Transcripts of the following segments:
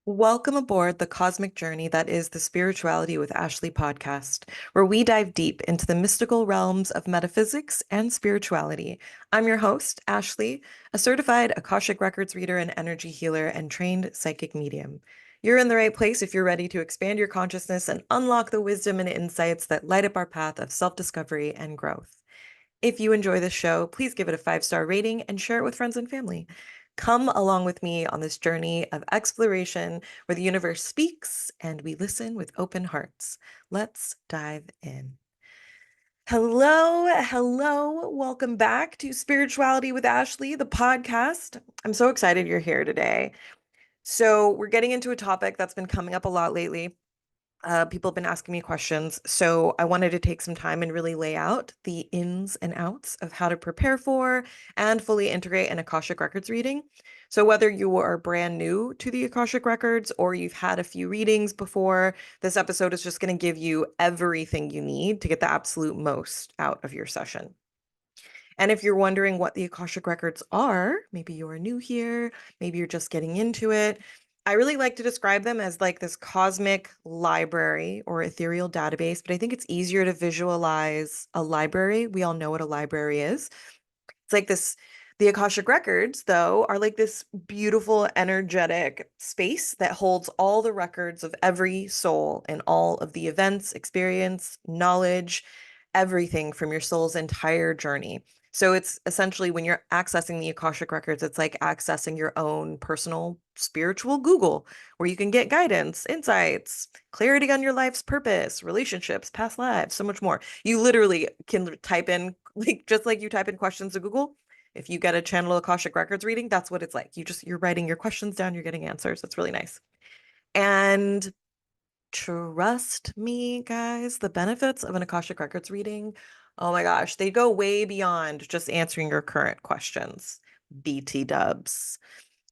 Welcome aboard the cosmic journey that is the Spirituality with Ashley podcast, where we dive deep into the mystical realms of metaphysics and spirituality. I'm your host, Ashley, a certified Akashic Records reader and energy healer and trained psychic medium. You're in the right place if you're ready to expand your consciousness and unlock the wisdom and insights that light up our path of self-discovery and growth. If you enjoy this show, please give it a 5-star rating and share it with friends and family. Come along with me on this journey of exploration where the universe speaks and we listen with open hearts. Let's dive in. Hello, hello. Welcome back to Spirituality with Ashley, the podcast. I'm so excited you're here today. So, we're getting into a topic that's been coming up a lot lately. People have been asking me questions, so I wanted to take some time and really lay out the ins and outs of how to prepare for and fully integrate an Akashic Records reading. So whether you are brand new to the Akashic Records or you've had a few readings before, this episode is just going to give you everything you need to get the absolute most out of your session. And if you're wondering what the Akashic Records are, maybe you're new here, maybe you're just getting into it. I really like to describe them as like this cosmic library or ethereal database, but I think it's easier to visualize a library. We all know what a library is. It's like this, the Akashic Records, though, are like this beautiful, energetic space that holds all the records of every soul and all of the events, experience, knowledge, everything from your soul's entire journey. So it's essentially when you're accessing the Akashic Records, it's like accessing your own personal spiritual Google, where you can get guidance, insights, clarity on your life's purpose, relationships, past lives, so much more. You literally can type in, like, just like you type in questions to Google. If you get a channel Akashic Records reading, that's what it's like. You're writing your questions down, you're getting answers. It's really nice. And trust me, guys, the benefits of an Akashic Records reading, oh my gosh, they go way beyond just answering your current questions. BT dubs.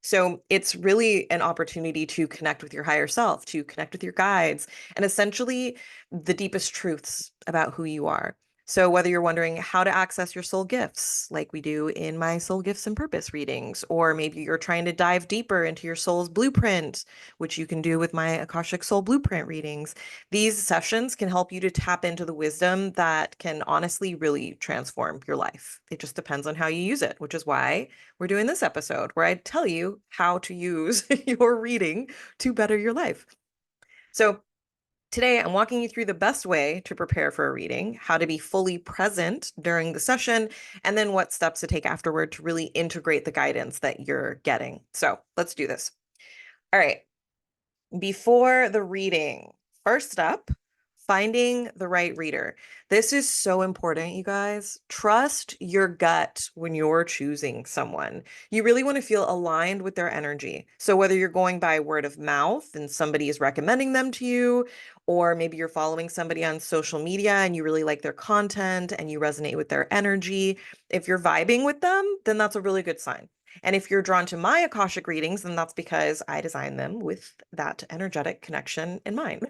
So it's really an opportunity to connect with your higher self, to connect with your guides, and essentially the deepest truths about who you are. So whether you're wondering how to access your soul gifts, like we do in my soul gifts and purpose readings, or maybe you're trying to dive deeper into your soul's blueprint, which you can do with my Akashic Soul Blueprint readings, these sessions can help you to tap into the wisdom that can honestly really transform your life. It just depends on how you use it, which is why we're doing this episode where I tell you how to use your reading to better your life. So, today I'm walking you through the best way to prepare for a reading, how to be fully present during the session, and then what steps to take afterward to really integrate the guidance that you're getting. So, let's do this. All right. Before the reading, first up, finding the right reader. This is so important, you guys. Trust your gut when you're choosing someone. You really want to feel aligned with their energy. So whether you're going by word of mouth and somebody is recommending them to you, or maybe you're following somebody on social media and you really like their content and you resonate with their energy, if you're vibing with them, then that's a really good sign. And if you're drawn to my Akashic readings, then that's because I designed them with that energetic connection in mind.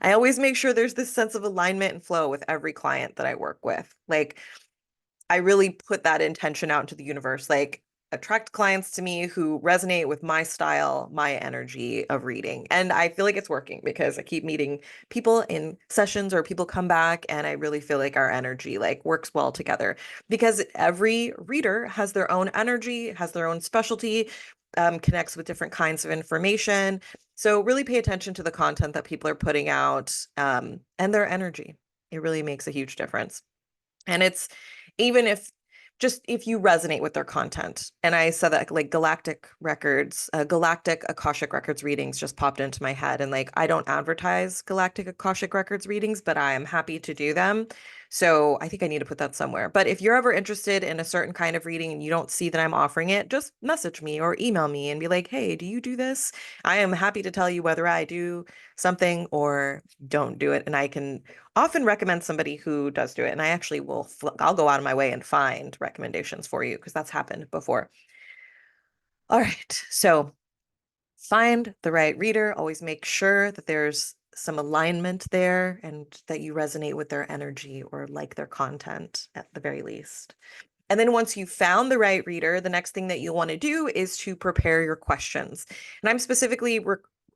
I always make sure there's this sense of alignment and flow with every client that I work with. Like, I really put that intention out into the universe, like attract clients to me who resonate with my style, my energy of reading. And I feel like it's working because I keep meeting people in sessions or people come back and I really feel like our energy like works well together because every reader has their own energy, has their own specialty, connects with different kinds of information. So really pay attention to the content that people are putting out, and their energy. It really makes a huge difference. And it's even if just if you resonate with their content. And I said that like Galactic Records, Galactic Akashic Records readings just popped into my head. And like I don't advertise Galactic Akashic Records readings, but I am happy to do them. So I think I need to put that somewhere. But if you're ever interested in a certain kind of reading and you don't see that I'm offering it, just message me or email me and be like, hey, do you do this? I am happy to tell you whether I do something or don't do it. And I can often recommend somebody who does do it. And I actually I'll go out of my way and find recommendations for you because that's happened before. All right. So find the right reader. Always make sure that there's some alignment there and that you resonate with their energy or like their content at the very least. And then once you found the right reader, the next thing that you want to do is to prepare your questions. And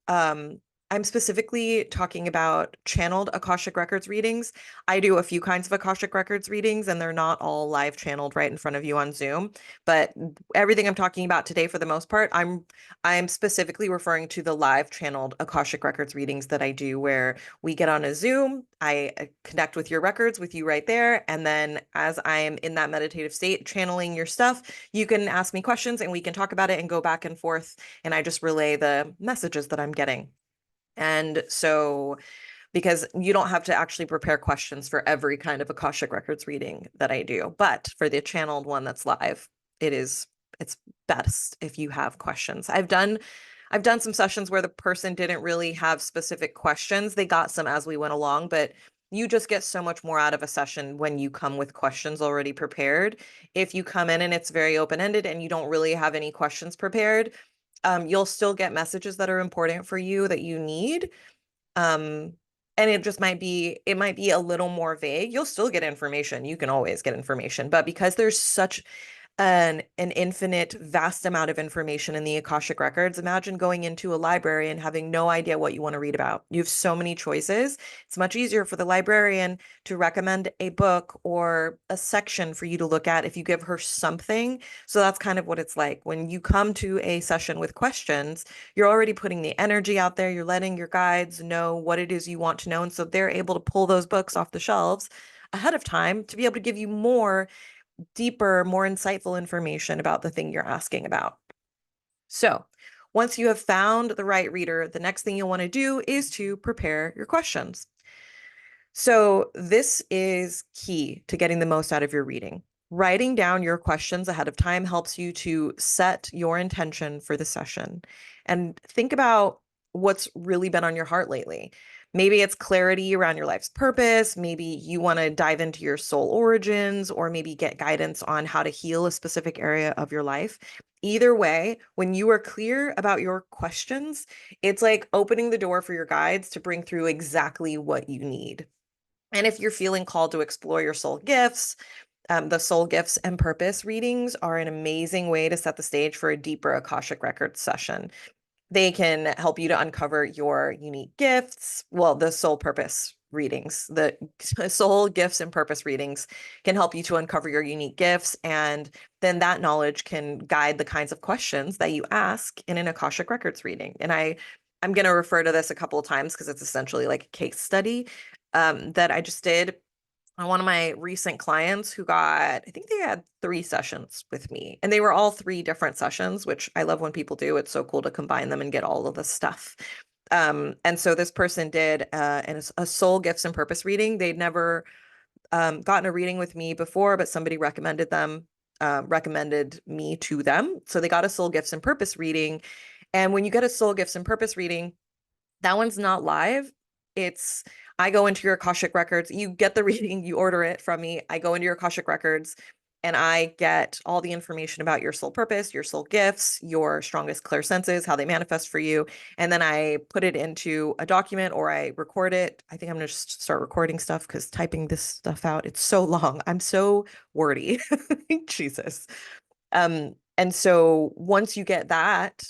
um, I'm specifically talking about channeled Akashic Records readings. I do a few kinds of Akashic Records readings, and they're not all live channeled right in front of you on Zoom. But everything I'm talking about today, for the most part, I'm specifically referring to the live channeled Akashic Records readings that I do, where we get on a Zoom, I connect with your records with you right there, and then as I am in that meditative state, channeling your stuff, you can ask me questions and we can talk about it and go back and forth, and I just relay the messages that I'm getting. And so, because you don't have to actually prepare questions for every kind of Akashic Records reading that I do, but for the channeled one that's live, it's best if you have questions. I've done some sessions where the person didn't really have specific questions. They got some as we went along, but you just get so much more out of a session when you come with questions already prepared. If you come in and it's very open-ended and you don't really have any questions prepared, you'll still get messages that are important for you that you need. Um, and it might be a little more vague. You'll still get information. You can always get information, but because there's such an infinite, vast amount of information in the Akashic Records. Imagine going into a library and having no idea what you want to read about. You have so many choices. It's much easier for the librarian to recommend a book or a section for you to look at if you give her something. So that's kind of what it's like. When you come to a session with questions, you're already putting the energy out there. You're letting your guides know what it is you want to know. And so they're able to pull those books off the shelves ahead of time to be able to give you more deeper, more insightful information about the thing you're asking about. So once you have found the right reader, the next thing you'll want to do is to prepare your questions. So this is key to getting the most out of your reading. Writing down your questions ahead of time helps you to set your intention for the session and think about what's really been on your heart lately. Maybe it's clarity around your life's purpose. Maybe you want to dive into your soul origins, or maybe get guidance on how to heal a specific area of your life. Either way, when you are clear about your questions, it's like opening the door for your guides to bring through exactly what you need. And if you're feeling called to explore your soul gifts, the soul gifts and purpose readings are an amazing way to set the stage for a deeper Akashic Records session. They can help you to uncover your unique gifts. Well, the soul purpose readings, the soul gifts and purpose readings can help you to uncover your unique gifts. And then that knowledge can guide the kinds of questions that you ask in an Akashic Records reading. And I'm going to refer to this a couple of times because it's essentially like a case study that I just did on one of my recent clients who got, I think they had 3 sessions with me, and they were all 3 different sessions, which I love when people do. It's so cool to combine them and get all of the stuff. And so this person did a soul gifts and purpose reading. They'd never gotten a reading with me before, but somebody recommended me to them. So they got a soul gifts and purpose reading. And when you get a soul gifts and purpose reading, that one's not live. It's I go into your Akashic Records. You get the reading, you order it from me. I go into your Akashic Records and I get all the information about your soul purpose, your soul gifts, your strongest clear senses, how they manifest for you. And then I put it into a document or I record it. I think I'm going to just start recording stuff because typing this stuff out, it's so long. I'm so wordy. Jesus. And so once you get that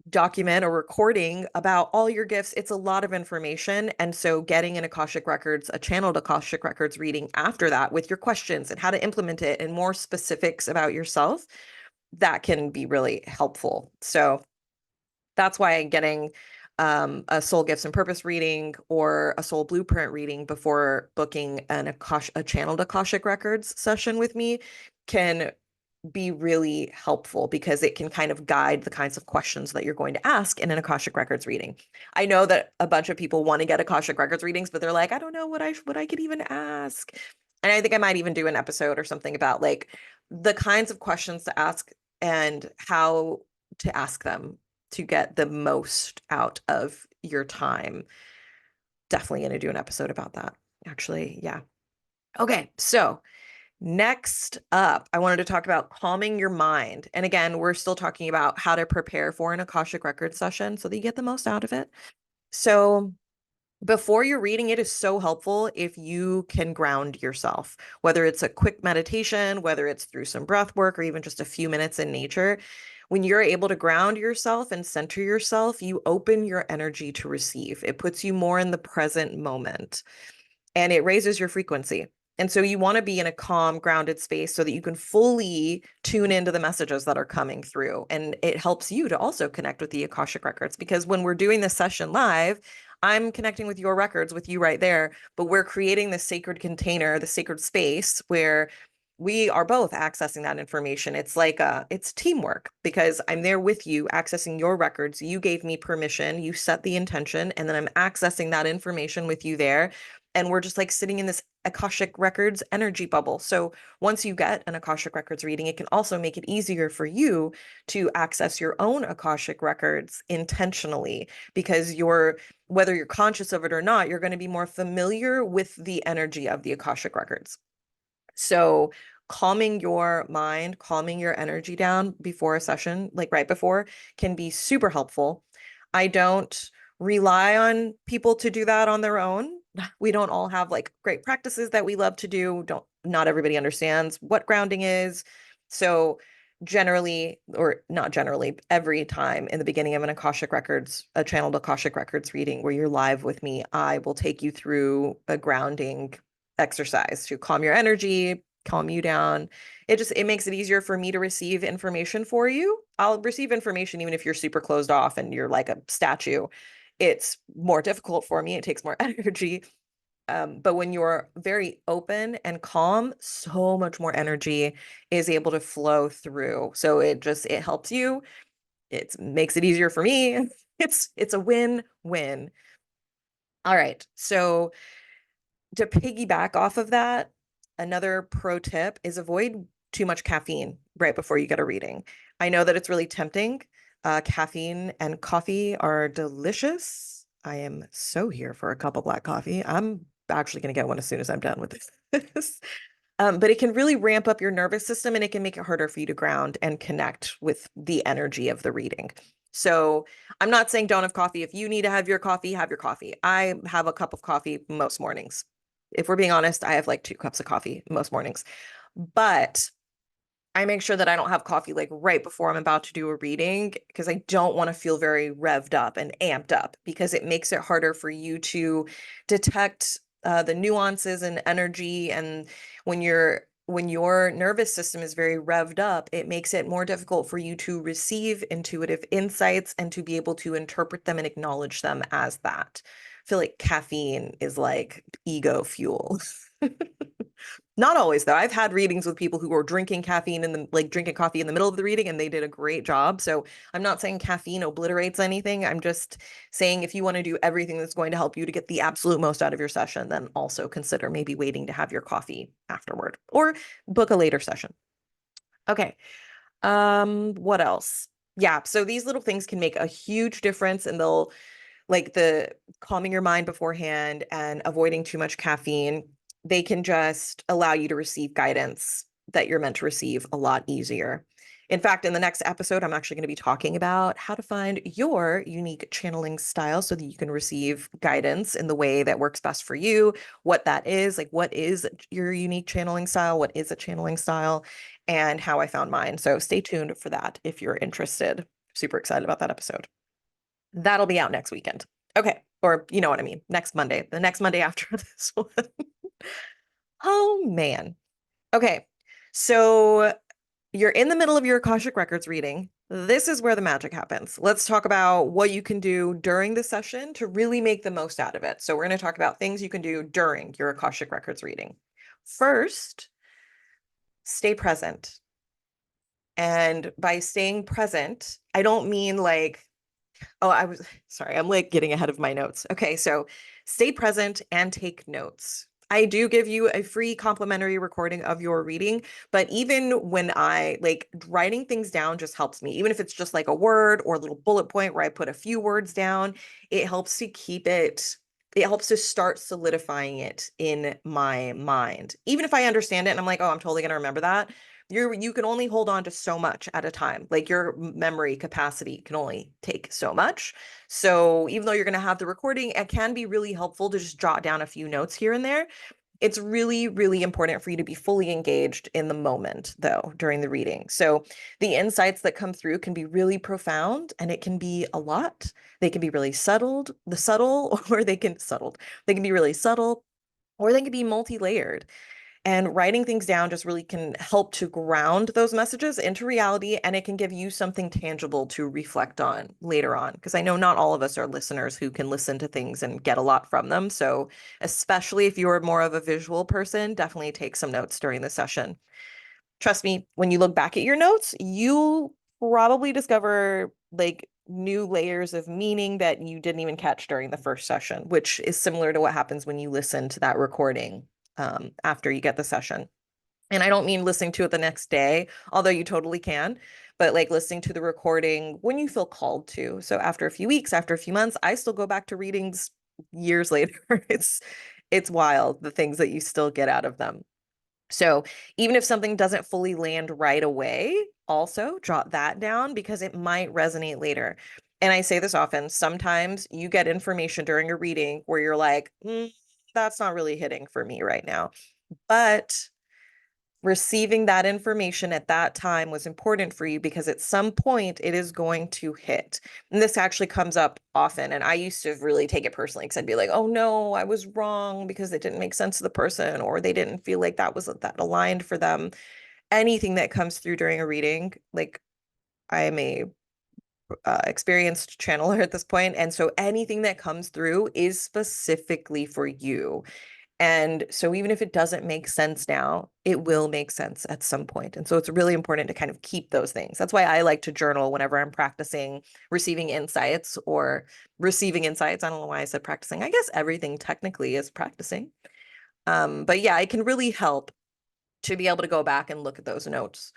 document or recording about all your gifts, it's a lot of information. And so getting an Akashic Records, a channeled Akashic Records reading after that with your questions and how to implement it and more specifics about yourself, that can be really helpful. So that's why getting a soul gifts and purpose reading or a soul blueprint reading before booking a channeled Akashic Records session with me can be really helpful, because it can kind of guide the kinds of questions that you're going to ask in an Akashic Records reading. I know that a bunch of people want to get Akashic Records readings, but they're like, I don't know what I could even ask. And I think I might even do an episode or something about like the kinds of questions to ask and how to ask them to get the most out of your time. Definitely going to do an episode about that. Actually, yeah. Okay, so next up, I wanted to talk about calming your mind. And again, we're still talking about how to prepare for an Akashic Records session so that you get the most out of it. So Before you're reading, it is so helpful if you can ground yourself, whether it's a quick meditation, whether it's through some breath work, or even just a few minutes in nature. When you're able to ground yourself and center yourself, you open your energy to receive. It puts you more in the present moment and it raises your frequency. And so you want to be in a calm, grounded space so that you can fully tune into the messages that are coming through. And it helps you to also connect with the Akashic Records because when we're doing this session live, I'm connecting with your records with you right there, but we're creating this sacred container, the sacred space where we are both accessing that information. It's like it's teamwork because I'm there with you accessing your records. You gave me permission, you set the intention, and then I'm accessing that information with you there. And we're just like sitting in this Akashic Records energy bubble. So once you get an Akashic Records reading, it can also make it easier for you to access your own Akashic Records intentionally because whether you're conscious of it or not, you're going to be more familiar with the energy of the Akashic Records. So calming your mind, calming your energy down before a session, like right before, can be super helpful. I don't rely on people to do that on their own. We don't all have like great practices that we love to do. Not everybody understands what grounding is. So generally, or not generally, every time in the beginning of an Akashic Records, a channeled Akashic Records reading where you're live with me, I will take you through a grounding exercise to calm your energy, calm you down. It makes it easier for me to receive information for you. I'll receive information even if you're super closed off and you're like a statue. It's more difficult for me. It takes more energy. But when you're very open and calm, so much more energy is able to flow through. So it helps you. It makes it easier for me. It's a win-win. All right. So to piggyback off of that, another pro tip is avoid too much caffeine right before you get a reading. I know that it's really tempting. Caffeine and coffee are delicious. I am so here for a cup of black coffee. I'm actually going to get one as soon as I'm done with this. But it can really ramp up your nervous system and it can make it harder for you to ground and connect with the energy of the reading. So I'm not saying don't have coffee. If you need to have your coffee, have your coffee. I have a cup of coffee most mornings. If we're being honest, I have like 2 cups of coffee most mornings. But I make sure that I don't have coffee like right before I'm about to do a reading because I don't want to feel very revved up and amped up because it makes it harder for you to detect the nuances and energy. And when your nervous system is very revved up, it makes it more difficult for you to receive intuitive insights and to be able to interpret them and acknowledge them as that. I feel like caffeine is like ego fuel. Not always though. I've had readings with people who were drinking caffeine and like drinking coffee in the middle of the reading and they did a great job. So I'm not saying caffeine obliterates anything. I'm just saying if you want to do everything that's going to help you to get the absolute most out of your session, then also consider maybe waiting to have your coffee afterward or book a later session. Okay. What else? Yeah, so these little things can make a huge difference and they'll like the calming your mind beforehand and avoiding too much caffeine, they can just allow you to receive guidance that you're meant to receive a lot easier. In fact, in the next episode, I'm actually going to be talking about how to find your unique channeling style so that you can receive guidance in the way that works best for you, what that is, like what is your unique channeling style, what is a channeling style, and how I found mine. So stay tuned for that if you're interested. Super excited about that episode. That'll be out next weekend. Okay. Or you know what I mean. Next Monday, the next Monday after this one. Oh man. Okay. So you're in the middle of your Akashic Records reading. This is where the magic happens. Let's talk about what you can do during the session to really make the most out of it. So we're going to talk about things you can do during your Akashic Records reading. First, stay present. And by staying present, I don't mean like oh, I was sorry, I'm like getting ahead of my notes. Okay, so stay present and take notes. I do give you a free complimentary recording of your reading, but even when I like writing things down just helps me. Even if it's just like a word or a little bullet point where I put a few words down, it helps to it helps to start solidifying it in my mind. Even if I understand it and I'm like, oh, I'm totally going to remember that. you can only hold on to so much at a time. Like your memory capacity can only take so much. So even though you're going to have the recording, it can be really helpful to just jot down a few notes here and there. It's really, really important for you to be fully engaged in the moment, though, during the reading. So the insights that come through can be really profound, and it can be a lot. They can be really subtle, or they can be really subtle, or they can be multi-layered. And writing things down just really can help to ground those messages into reality, and it can give you something tangible to reflect on later on. Because I know not all of us are listeners who can listen to things and get a lot from them. So, especially if you're more of a visual person, definitely take some notes during the session. Trust me, when you look back at your notes, you probably discover like new layers of meaning that you didn't even catch during the first session, which is similar to what happens when you listen to that recording after you get the session. And I don't mean listening to it the next day, although you totally can, but like listening to the recording when you feel called to. So after a few weeks, after a few months, I still go back to readings years later. It's wild the things that you still get out of them. So even if something doesn't fully land right away, also jot that down because it might resonate later. And I say this often, sometimes you get information during a reading where you're like, that's not really hitting for me right now. But receiving that information at that time was important for you because at some point it is going to hit. And this actually comes up often. And I used to really take it personally because I'd be like, oh no, I was wrong because it didn't make sense to the person or they didn't feel like that aligned for them. Anything that comes through during a reading, like I am a experienced channeler at this point, and so anything that comes through is specifically for you. And so even if it doesn't make sense now, it will make sense at some point. And so it's really important to kind of keep those things. That's why I like to journal whenever I'm practicing receiving insights or receiving insights. I don't know why I said practicing. I guess everything technically is practicing. But yeah, it can really help to be able to go back and look at those notes.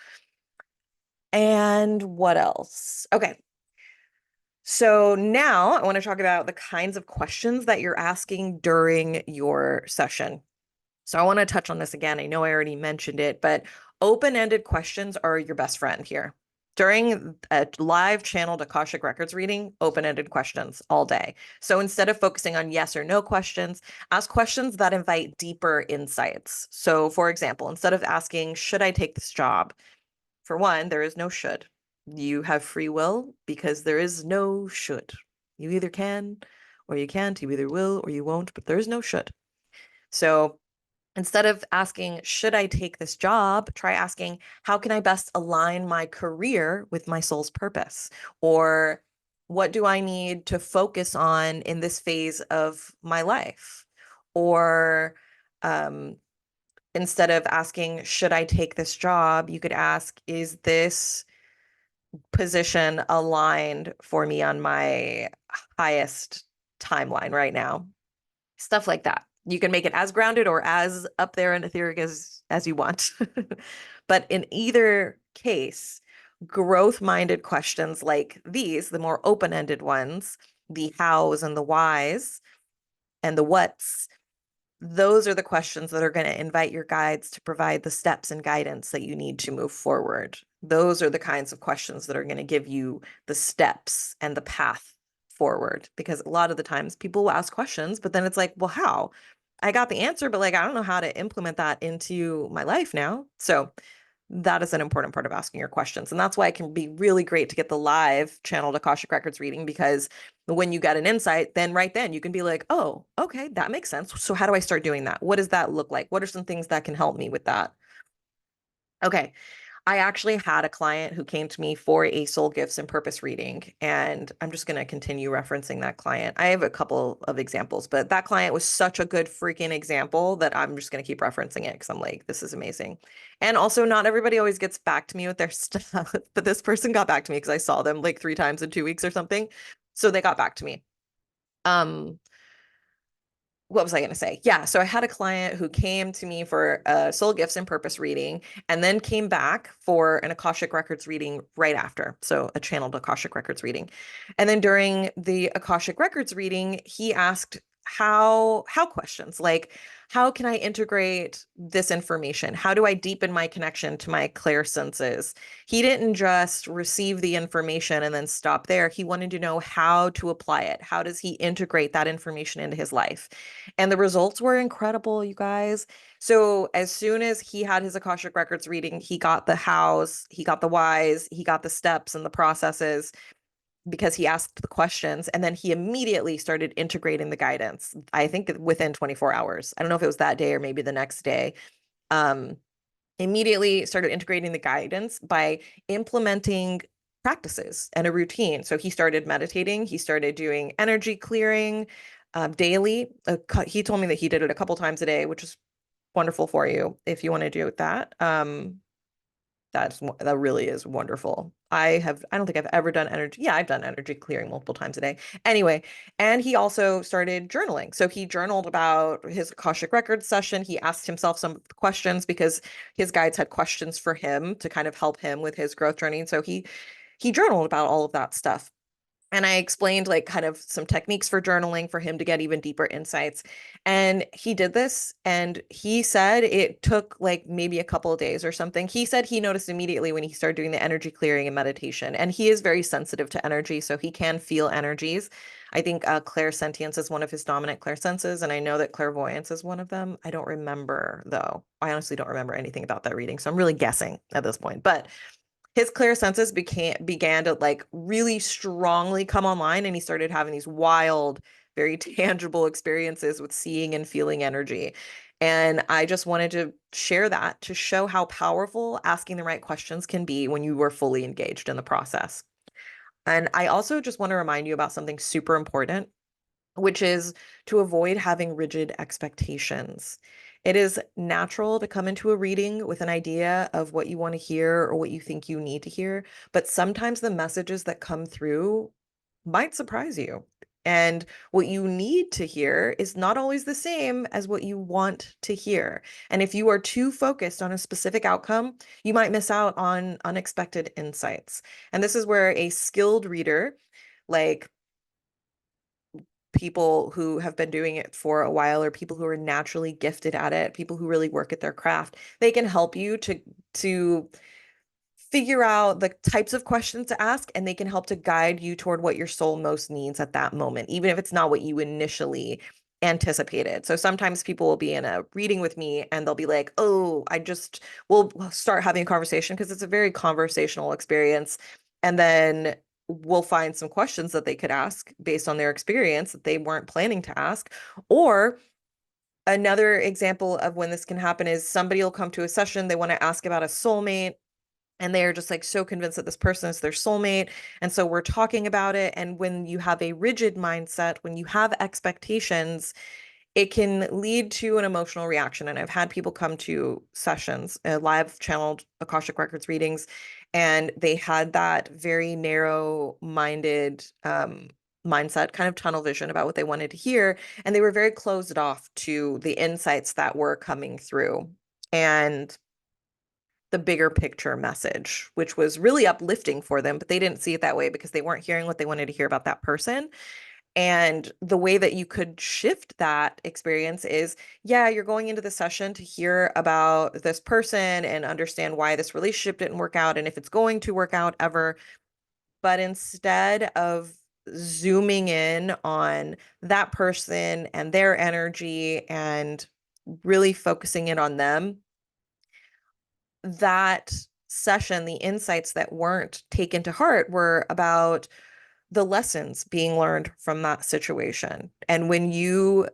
And what else? Okay. So now I want to talk about the kinds of questions that you're asking during your session. So I want to touch on this again. I know I already mentioned it, but open-ended questions are your best friend here. During a live channeled Akashic Records reading, open-ended questions all day. So instead of focusing on yes or no questions, ask questions that invite deeper insights. So for example, instead of asking, should I take this job? For one, there is no should. You have free will because there is no should. You either can or you can't. You either will or you won't, but there is no should. So instead of asking, should I take this job? Try asking, how can I best align my career with my soul's purpose? Or what do I need to focus on in this phase of my life? Or instead of asking, should I take this job? You could ask, is this position aligned for me on my highest timeline right now? Stuff like that. You can make it as grounded or as up there and etheric as you want. But in either case, growth-minded questions like these, the more open-ended ones, the hows and the whys and the whats, those are the questions that are going to invite your guides to provide the steps and guidance that you need to move forward. Those are the kinds of questions that are going to give you the steps and the path forward. Because a lot of the times people will ask questions, but then it's like, well, how? I got the answer, but like, I don't know how to implement that into my life now. So that is an important part of asking your questions. And that's why it can be really great to get the live channeled Akashic Records reading, because when you get an insight, then right then you can be like, oh, okay, that makes sense. So how do I start doing that? What does that look like? What are some things that can help me with that? Okay. I actually had a client who came to me for a soul gifts and purpose reading, and I'm just going to continue referencing that client. I have a couple of examples, but that client was such a good freaking example that I'm just going to keep referencing it because I'm like, this is amazing. And also, not everybody always gets back to me with their stuff, but this person got back to me because I saw them like 3 times in 2 weeks or something. So they got back to me. Um, what was I going to say? Yeah. So I had a client who came to me for a soul gifts and purpose reading and then came back for an Akashic Records reading right after. So a channeled Akashic Records reading. And then during the Akashic Records reading, he asked how questions like how can I integrate this information? How do I deepen my connection to my clairsenses? He didn't just receive the information and then stop there. He wanted to know how to apply it. How does he integrate that information into his life? And the results were incredible, you guys. So as soon as he had his Akashic Records reading, he got the hows, he got the whys, he got the steps and the processes because he asked the questions, and then he immediately started integrating the guidance. I think within 24 hours. I don't know if it was that day or maybe the next day. Um, Immediately started integrating the guidance by implementing practices and a routine. So he started meditating, he started doing energy clearing daily. He told me that he did it a couple times a day, which is wonderful for you if you want to do that. That really is wonderful. I don't think I've ever done energy. Yeah, I've done energy clearing multiple times a day. Anyway, and he also started journaling. So he journaled about his Akashic Records session. He asked himself some questions because his guides had questions for him to kind of help him with his growth journey. And so he journaled about all of that stuff. And I explained like kind of some techniques for journaling for him to get even deeper insights. And he did this, and he said it took like maybe a couple of days or something. He said he noticed immediately when he started doing the energy clearing and meditation. And he is very sensitive to energy, so he can feel energies. I think clairsentience is one of his dominant clairsenses, and I know that clairvoyance is one of them. I don't remember though. I honestly don't remember anything about that reading, so I'm really guessing at this point. But his clear senses began to like really strongly come online, and he started having these wild, very tangible experiences with seeing and feeling energy. And I just wanted to share that to show how powerful asking the right questions can be when you were fully engaged in the process. And I also just want to remind you about something super important, which is to avoid having rigid expectations. It is natural to come into a reading with an idea of what you want to hear or what you think you need to hear, but sometimes the messages that come through might surprise you. And what you need to hear is not always the same as what you want to hear. And if you are too focused on a specific outcome, you might miss out on unexpected insights. And this is where a skilled reader, like people who have been doing it for a while or people who are naturally gifted at it, people who really work at their craft, they can help you to figure out the types of questions to ask, and they can help to guide you toward what your soul most needs at that moment, even if it's not what you initially anticipated. So sometimes people will be in a reading with me and they'll be like, "Oh, we'll start having a conversation," because it's a very conversational experience. And then we'll find some questions that they could ask based on their experience that they weren't planning to ask. Or another example of when this can happen is somebody will come to a session, they want to ask about a soulmate, and they are just like so convinced that this person is their soulmate. And so we're talking about it. And when you have a rigid mindset, when you have expectations, it can lead to an emotional reaction. And I've had people come to sessions, live channeled Akashic Records readings, and they had that very narrow-minded mindset, kind of tunnel vision about what they wanted to hear. And they were very closed off to the insights that were coming through. And the bigger picture message, which was really uplifting for them, but they didn't see it that way because they weren't hearing what they wanted to hear about that person. And the way that you could shift that experience is, yeah, you're going into the session to hear about this person and understand why this relationship didn't work out and if it's going to work out ever. But instead of zooming in on that person and their energy and really focusing in on them, that session, the insights that weren't taken to heart were about the lessons being learned from that situation. And when you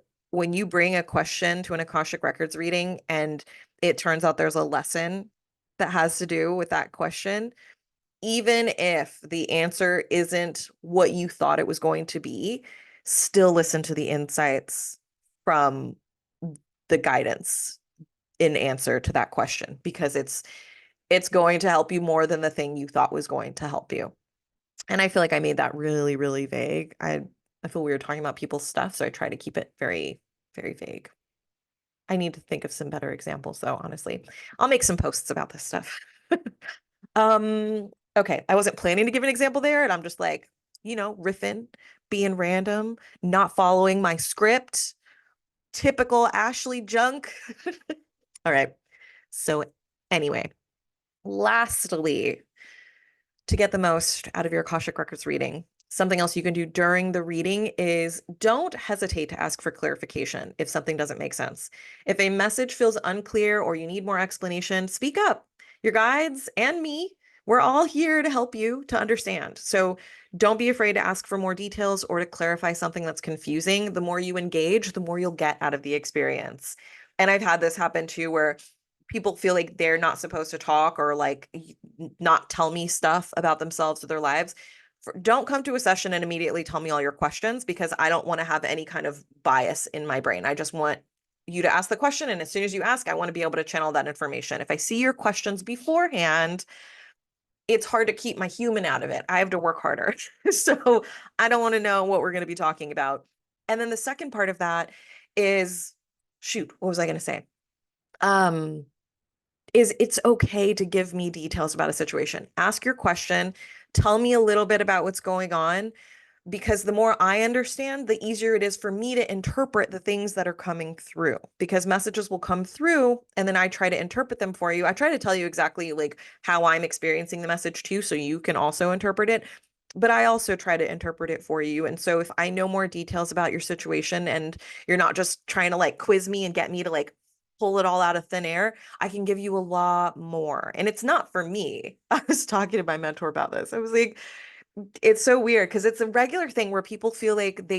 bring a question to an Akashic Records reading and it turns out there's a lesson that has to do with that question, even if the answer isn't what you thought it was going to be, still listen to the insights from the guidance in answer to that question, because it's going to help you more than the thing you thought was going to help you. And I feel like I made that really, really vague. I feel weird talking about people's stuff, so I try to keep it very, very vague. I need to think of some better examples, though, honestly. I'll make some posts about this stuff. Okay, I wasn't planning to give an example there, and I'm just like, riffing. being random, not following my script, typical Ashley junk. All right. So, anyway, lastly, to get the most out of your Akashic Records reading, something else you can do during the reading is don't hesitate to ask for clarification if something doesn't make sense. If a message feels unclear or you need more explanation, speak up. Your guides and me, we're all here to help you to understand. So don't be afraid to ask for more details or to clarify something that's confusing. The more you engage, the more you'll get out of the experience. And I've had this happen too, where people feel like they're not supposed to talk or like not tell me stuff about themselves or their lives. Don't come to a session and immediately tell me all your questions, because I don't want to have any kind of bias in my brain. I just want you to ask the question. And as soon as you ask, I want to be able to channel that information. If I see your questions beforehand, it's hard to keep my human out of it. I have to work harder. So I don't want to know what we're going to be talking about. And then the second part of that is, shoot, what was I going to say? Is it's okay to give me details about a situation. Ask your question, tell me a little bit about what's going on, because the more I understand, the easier it is for me to interpret the things that are coming through, because messages will come through and then I try to interpret them for you. I try to tell you exactly like how I'm experiencing the message too, so you can also interpret it. But I also try to interpret it for you. And so if I know more details about your situation and you're not just trying to like quiz me and get me to like pull it all out of thin air, I can give you a lot more. And it's not for me. I was talking to my mentor about this. I was like, it's so weird because it's a regular thing where people feel like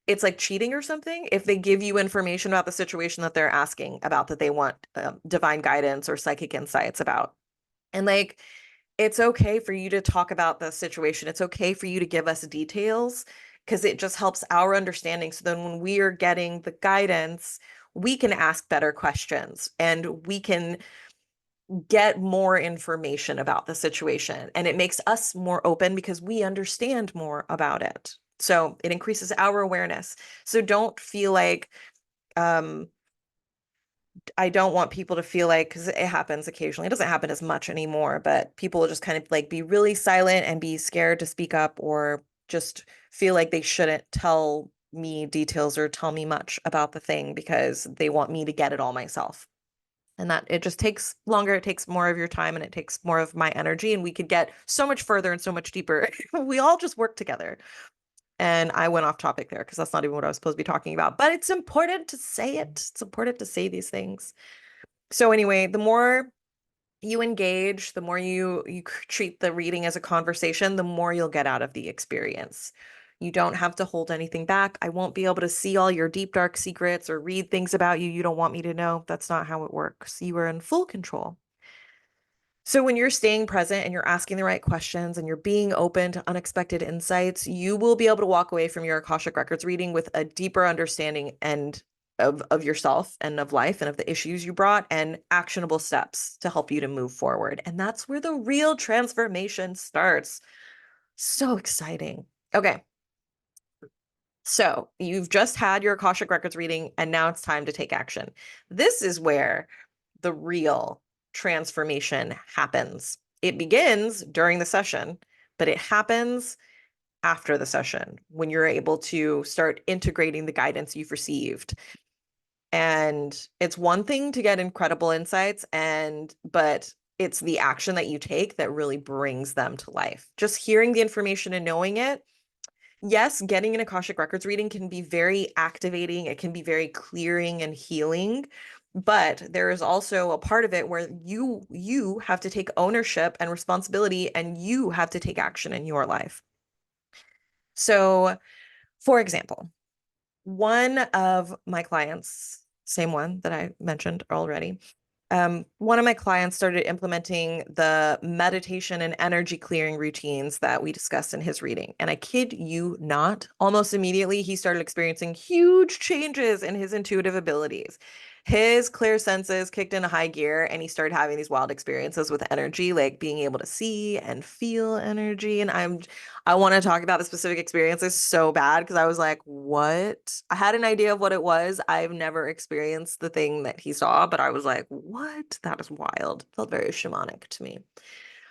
it's like cheating or something if they give you information about the situation that they're asking about, that they want divine guidance or psychic insights about. And like, it's okay for you to talk about the situation. It's okay for you to give us details, because it just helps our understanding. So then when we are getting the guidance, we can ask better questions and we can get more information about the situation. And it makes us more open because we understand more about it. So it increases our awareness. So don't feel like, um, I don't want people to feel like, because it happens occasionally, it doesn't happen as much anymore, but people will just kind of like be really silent and be scared to speak up, or just feel like they shouldn't tell me details or tell me much about the thing because they want me to get it all myself. And that it just takes longer, it takes more of your time, and it takes more of my energy, and we could get so much further and so much deeper. We all just work together. And I went off topic there because that's not even what I was supposed to be talking about, but it's important to say it. It's important to say these things. So anyway, the more you engage, the more you treat the reading as a conversation, the more you'll get out of the experience. You don't have to hold anything back. I won't be able to see all your deep, dark secrets or read things about you you don't want me to know. That's not how it works. You are in full control. So when you're staying present and you're asking the right questions and you're being open to unexpected insights, you will be able to walk away from your Akashic Records reading with a deeper understanding and of yourself and of life and of the issues you brought, and actionable steps to help you to move forward. And that's where the real transformation starts. So exciting. Okay. So you've just had your Akashic Records reading, and now it's time to take action. This is where the real transformation happens. It begins during the session, but it happens after the session when you're able to start integrating the guidance you've received. And it's one thing to get incredible insights, but it's the action that you take that really brings them to life. Just hearing the information and knowing it. Yes, getting an Akashic Records reading can be very activating. It can be very clearing and healing, but there is also a part of it where you have to take ownership and responsibility, and you have to take action in your life. So, for example, one of my clients, same one that I mentioned already, one of my clients started implementing the meditation and energy clearing routines that we discussed in his reading. And I kid you not, almost immediately, he started experiencing huge changes in his intuitive abilities. His clear senses kicked into high gear, and he started having these wild experiences with energy, like being able to see and feel energy. And I want to talk about the specific experiences so bad, because I was like, what? I had an idea of what it was. I've never experienced the thing that he saw, but I was like, what? That is wild. Felt very shamanic to me.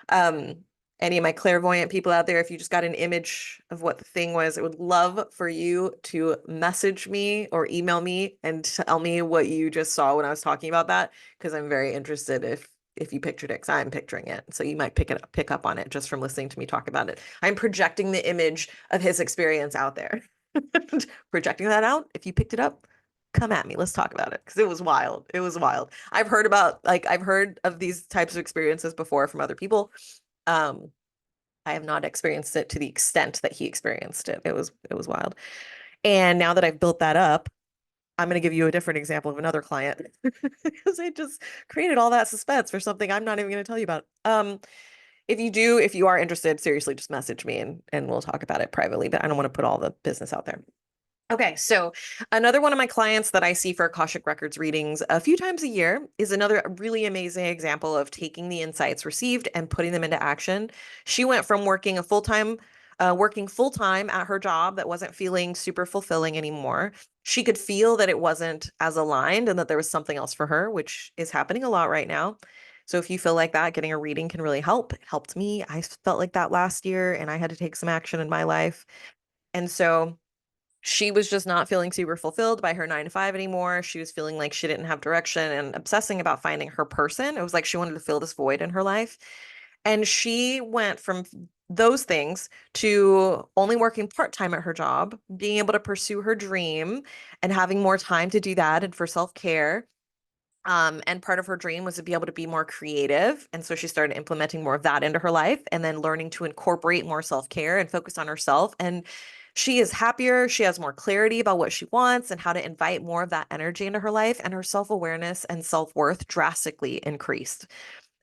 Um, Any of my clairvoyant people out there, if you just got an image of what the thing was, I would love for you to message me or email me and tell me what you just saw when I was talking about that, because I'm very interested if you pictured it, because I'm picturing it. So you might pick up on it just from listening to me talk about it. I'm projecting the image of his experience out there. Projecting that out. If you picked it up, come at me. Let's talk about it, because it was wild. It was wild. I've heard of these types of experiences before from other people. I have not experienced it to the extent that he experienced it. It was wild. And now that I've built that up, I'm going to give you a different example of another client because I just created all that suspense for something I'm not even going to tell you about. If you are interested, seriously, just message me and we'll talk about it privately, but I don't want to put all the business out there. Okay, so another one of my clients that I see for Akashic Records readings a few times a year is another really amazing example of taking the insights received and putting them into action. She went from working full time at her job that wasn't feeling super fulfilling anymore. She could feel that it wasn't as aligned and that there was something else for her, which is happening a lot right now. So if you feel like that, getting a reading can really help. It helped me. I felt like that last year and I had to take some action in my life. And so she was just not feeling super fulfilled by her 9 to 5 anymore. She was feeling like she didn't have direction and obsessing about finding her person. It was like she wanted to fill this void in her life. And she went from those things to only working part-time at her job, being able to pursue her dream and having more time to do that and for self-care. And part of her dream was to be able to be more creative. And so she started implementing more of that into her life and then learning to incorporate more self-care and focus on herself. And she is happier. She has more clarity about what she wants and how to invite more of that energy into her life. And her self-awareness and self-worth drastically increased,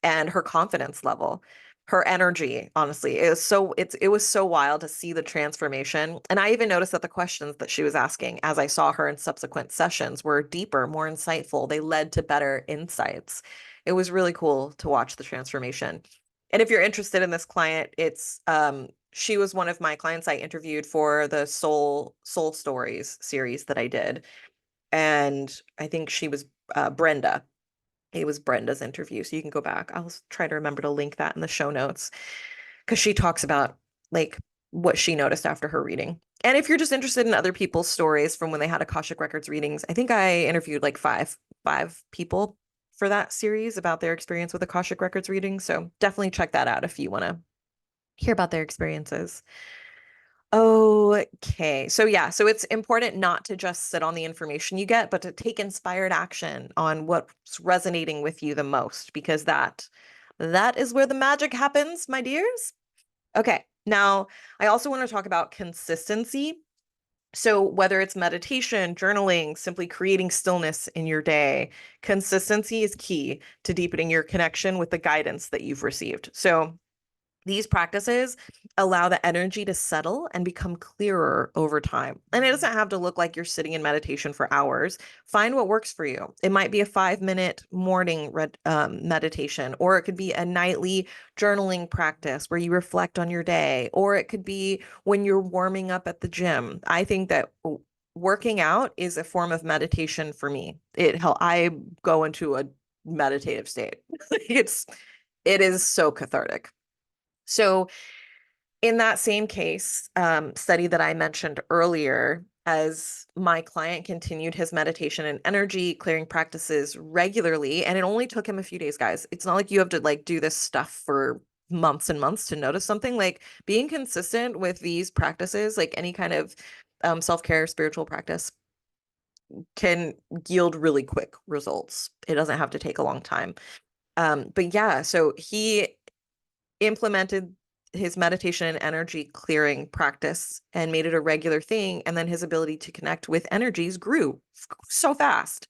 and her confidence level, her energy, honestly. It was so wild to see the transformation. And I even noticed that the questions that she was asking as I saw her in subsequent sessions were deeper, more insightful. They led to better insights. It was really cool to watch the transformation. And if you're interested in this client, it's she was one of my clients I interviewed for the Soul Stories series that I did. And I think she was Brenda. It was Brenda's interview. So you can go back. I'll try to remember to link that in the show notes because she talks about like what she noticed after her reading. And if you're just interested in other people's stories from when they had Akashic Records readings, I think I interviewed like five people for that series about their experience with Akashic Records readings. So definitely check that out if you want to hear about their experiences. Okay. So yeah, so it's important not to just sit on the information you get, but to take inspired action on what's resonating with you the most, because that is where the magic happens, my dears. Okay. Now, I also want to talk about consistency. So whether it's meditation, journaling, simply creating stillness in your day, consistency is key to deepening your connection with the guidance that you've received. So these practices allow the energy to settle and become clearer over time. And it doesn't have to look like you're sitting in meditation for hours. Find what works for you. It might be a 5-minute morning meditation, or it could be a nightly journaling practice where you reflect on your day, or it could be when you're warming up at the gym. I think that working out is a form of meditation for me. I go into a meditative state. It is so cathartic. So in that same case study that I mentioned earlier, as my client continued his meditation and energy clearing practices regularly, and it only took him a few days, guys. It's not like you have to like do this stuff for months and months to notice something. Like being consistent with these practices, like any kind of self-care spiritual practice, can yield really quick results. It doesn't have to take a long time. But yeah, so he implemented his meditation and energy clearing practice and made it a regular thing. And then his ability to connect with energies grew so fast.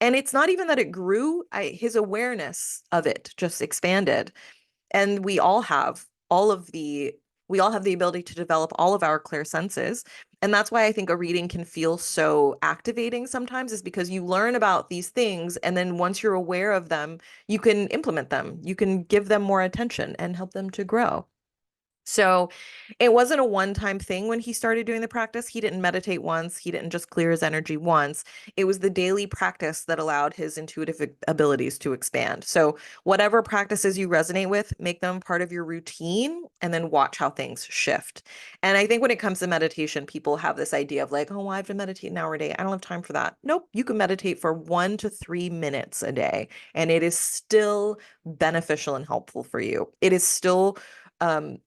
And it's not even that it grew, his awareness of it just expanded. And we all have the ability to develop all of our clear senses. And that's why I think a reading can feel so activating sometimes, is because you learn about these things. And then once you're aware of them, you can implement them. You can give them more attention and help them to grow. So it wasn't a one-time thing when he started doing the practice. He didn't meditate once. He didn't just clear his energy once. It was the daily practice that allowed his intuitive abilities to expand. So whatever practices you resonate with, make them part of your routine and then watch how things shift. And I think when it comes to meditation, people have this idea of like, oh, well, I have to meditate an hour a day. I don't have time for that. Nope. You can meditate for 1 to 3 minutes a day, and it is still beneficial and helpful for you. It is still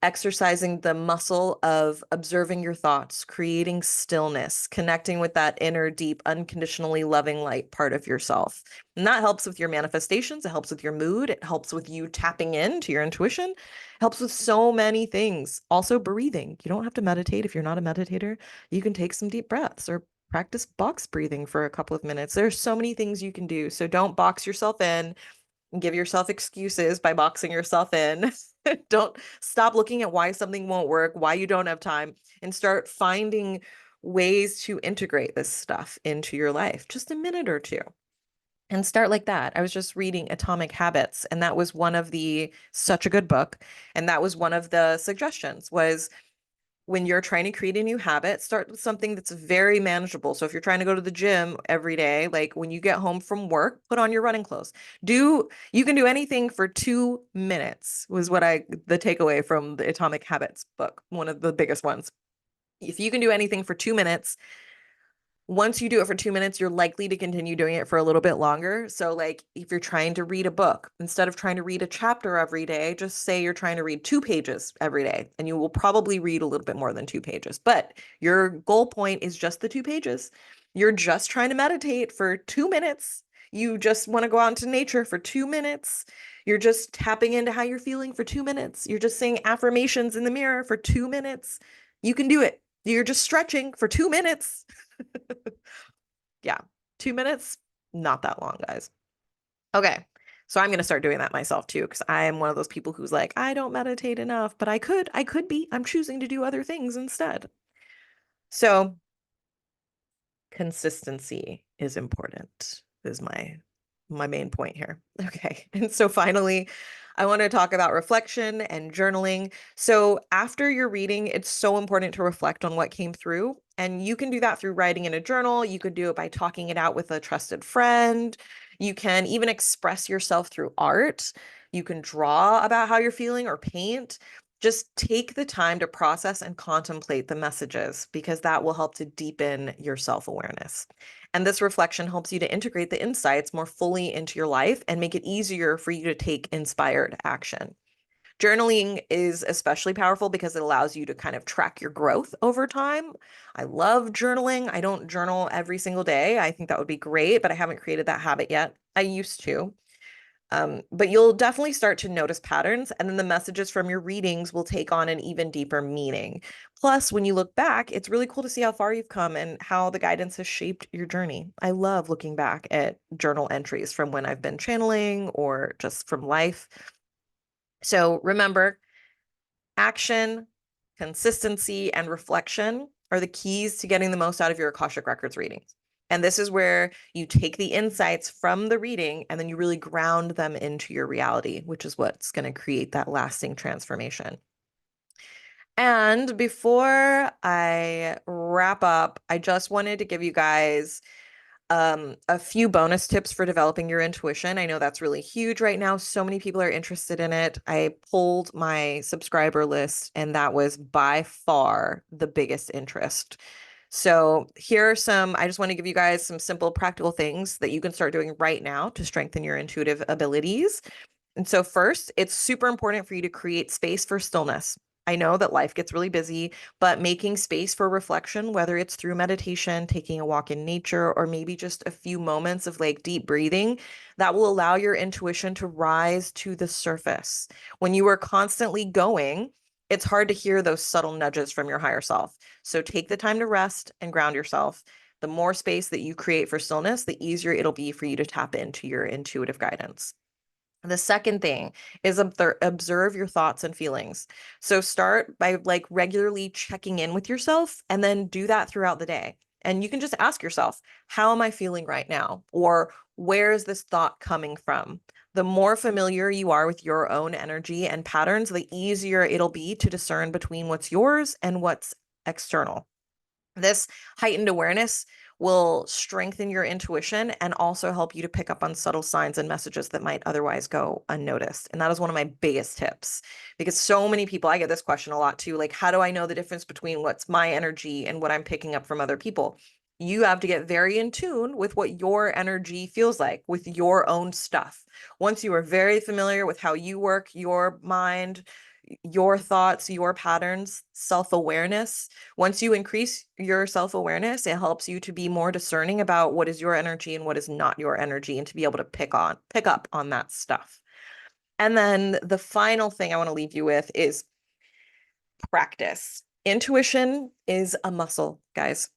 exercising the muscle of observing your thoughts, creating stillness, connecting with that inner, deep, unconditionally loving light part of yourself. And that helps with your manifestations. It helps with your mood. It helps with you tapping into your intuition. It helps with so many things. Also, breathing. You don't have to meditate if you're not a meditator. You can take some deep breaths or practice box breathing for a couple of minutes. There's so many things you can do. So don't box yourself in. Give yourself excuses by boxing yourself in. Don't stop looking at why something won't work, why you don't have time, and start finding ways to integrate this stuff into your life. Just a minute or two. And start like that. I was just reading Atomic Habits, and that was such a good book. And that was one of the suggestions was when you're trying to create a new habit, start with something that's very manageable. So if you're trying to go to the gym every day, like when you get home from work, put on your running clothes. You can do anything for 2 minutes was the takeaway from the Atomic Habits book, one of the biggest ones. If you can do anything for 2 minutes, once you do it for 2 minutes, you're likely to continue doing it for a little bit longer. So, like, if you're trying to read a book, instead of trying to read a chapter every day, just say you're trying to read 2 pages every day, and you will probably read a little bit more than 2 pages. But your goal point is just the 2 pages. You're just trying to meditate for 2 minutes. You just want to go out into nature for 2 minutes. You're just tapping into how you're feeling for 2 minutes. You're just saying affirmations in the mirror for 2 minutes. You can do it. You're just stretching for 2 minutes. Yeah, 2 minutes, not that long, guys. Okay, so I'm going to start doing that myself too, because I am one of those people who's like, I don't meditate enough, but I could be. I'm choosing to do other things instead. So consistency is important, is my main point here. Okay. And so finally, I want to talk about reflection and journaling. So after your reading, it's so important to reflect on what came through. And you can do that through writing in a journal. You could do it by talking it out with a trusted friend. You can even express yourself through art. You can draw about how you're feeling or paint. Just take the time to process and contemplate the messages because that will help to deepen your self-awareness. And this reflection helps you to integrate the insights more fully into your life and make it easier for you to take inspired action. Journaling is especially powerful because it allows you to kind of track your growth over time. I love journaling. I don't journal every single day. I think that would be great, but I haven't created that habit yet. I used to. But you'll definitely start to notice patterns, and then the messages from your readings will take on an even deeper meaning. Plus, when you look back, it's really cool to see how far you've come and how the guidance has shaped your journey. I love looking back at journal entries from when I've been channeling or just from life. So remember, action, consistency, and reflection are the keys to getting the most out of your Akashic Records readings. And this is where you take the insights from the reading and then you really ground them into your reality, which is what's going to create that lasting transformation. And before I wrap up, I just wanted to give you guys a few bonus tips for developing your intuition. I know that's really huge right now. So many people are interested in it. I pulled my subscriber list, and that was by far the biggest interest. So here are I just want to give you guys some simple practical things that you can start doing right now to strengthen your intuitive abilities. And so first, it's super important for you to create space for stillness. I know that life gets really busy, but making space for reflection, whether it's through meditation, taking a walk in nature, or maybe just a few moments of like deep breathing, that will allow your intuition to rise to the surface. When you are constantly going, it's hard to hear those subtle nudges from your higher self. So take the time to rest and ground yourself. The more space that you create for stillness, the easier it'll be for you to tap into your intuitive guidance. The second thing is observe your thoughts and feelings. So start by like regularly checking in with yourself and then do that throughout the day. And you can just ask yourself, how am I feeling right now? Or where is this thought coming from? The more familiar you are with your own energy and patterns, the easier it'll be to discern between what's yours and what's external. This heightened awareness will strengthen your intuition and also help you to pick up on subtle signs and messages that might otherwise go unnoticed. And that is one of my biggest tips because so many people, I get this question a lot too, like, how do I know the difference between what's my energy and what I'm picking up from other people? You have to get very in tune with what your energy feels like with your own stuff. Once you are very familiar with how you work, your mind, your thoughts, your patterns, self-awareness. Once you increase your self-awareness, it helps you to be more discerning about what is your energy and what is not your energy and to be able to pick up on that stuff. And then the final thing I want to leave you with is practice. Intuition is a muscle, guys.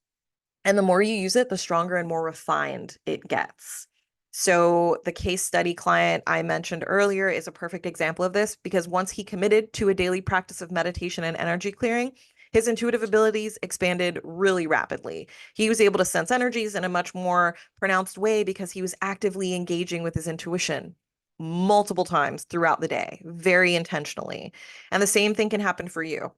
And the more you use it, the stronger and more refined it gets. So the case study client I mentioned earlier is a perfect example of this because once he committed to a daily practice of meditation and energy clearing, his intuitive abilities expanded really rapidly. He was able to sense energies in a much more pronounced way because he was actively engaging with his intuition multiple times throughout the day, very intentionally. And the same thing can happen for you.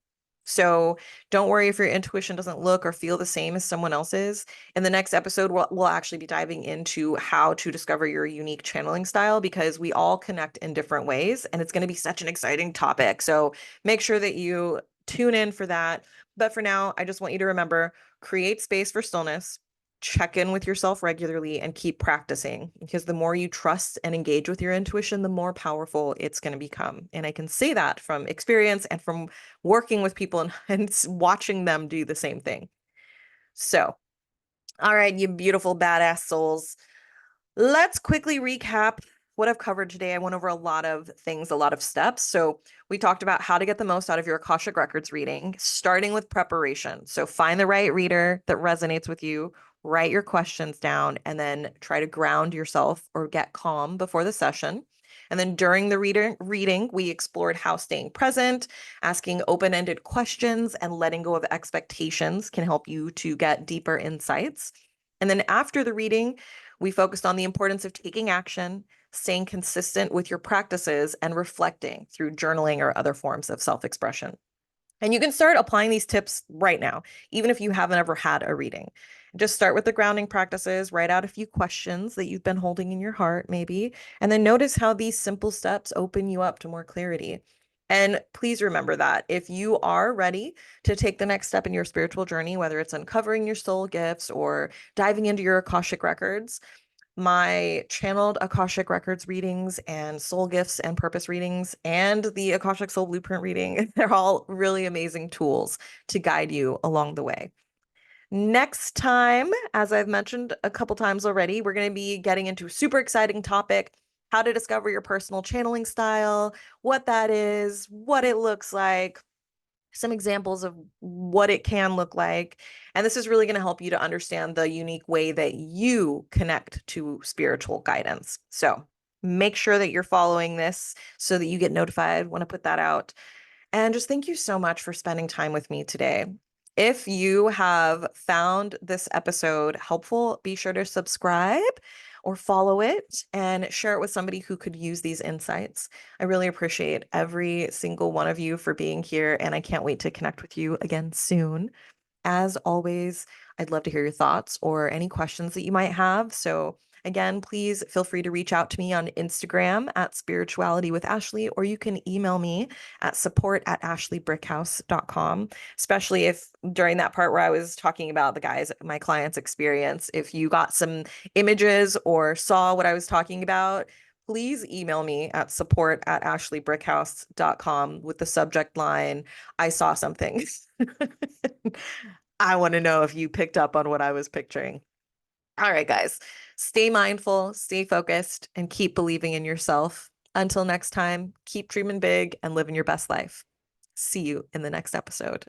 So don't worry if your intuition doesn't look or feel the same as someone else's. In the next episode, we'll actually be diving into how to discover your unique channeling style because we all connect in different ways, and it's going to be such an exciting topic. So make sure that you tune in for that. But for now, I just want you to remember, create space for stillness, check in with yourself regularly, and keep practicing because the more you trust and engage with your intuition, the more powerful it's going to become. And I can say that from experience and from working with people and watching them do the same thing. So, all right, you beautiful badass souls. Let's quickly recap what I've covered today. I went over a lot of things, a lot of steps. So we talked about how to get the most out of your Akashic Records reading, starting with preparation. So find the right reader that resonates with you, write your questions down, and then try to ground yourself or get calm before the session. And then during the reading, we explored how staying present, asking open-ended questions, and letting go of expectations can help you to get deeper insights. And then after the reading, we focused on the importance of taking action, staying consistent with your practices, and reflecting through journaling or other forms of self-expression. And you can start applying these tips right now, even if you haven't ever had a reading. Just start with the grounding practices, write out a few questions that you've been holding in your heart, maybe, and then notice how these simple steps open you up to more clarity. And please remember that if you are ready to take the next step in your spiritual journey, whether it's uncovering your soul gifts or diving into your Akashic records, my channeled Akashic Records readings and soul gifts and purpose readings and the Akashic Soul Blueprint reading, they're all really amazing tools to guide you along the way. Next time, as I've mentioned a couple times already, we're going to be getting into a super exciting topic, how to discover your personal channeling style, what that is, what it looks like, some examples of what it can look like. And this is really going to help you to understand the unique way that you connect to spiritual guidance. So make sure that you're following this so that you get notified when I put that out. And just thank you so much for spending time with me today. If you have found this episode helpful, be sure to subscribe or follow it and share it with somebody who could use these insights. I really appreciate every single one of you for being here, and I can't wait to connect with you again soon. As always, I'd love to hear your thoughts or any questions that you might have. So again, please feel free to reach out to me on Instagram at Spirituality with Ashley, or you can email me at support@ashleybrickhouse.com, especially if during that part where I was talking about the guys, my clients' experience, if you got some images or saw what I was talking about, please email me at support@ashleybrickhouse.com with the subject line, I saw something. I want to know if you picked up on what I was picturing. All right, guys, stay mindful, stay focused, and keep believing in yourself. Until next time, keep dreaming big and living your best life. See you in the next episode.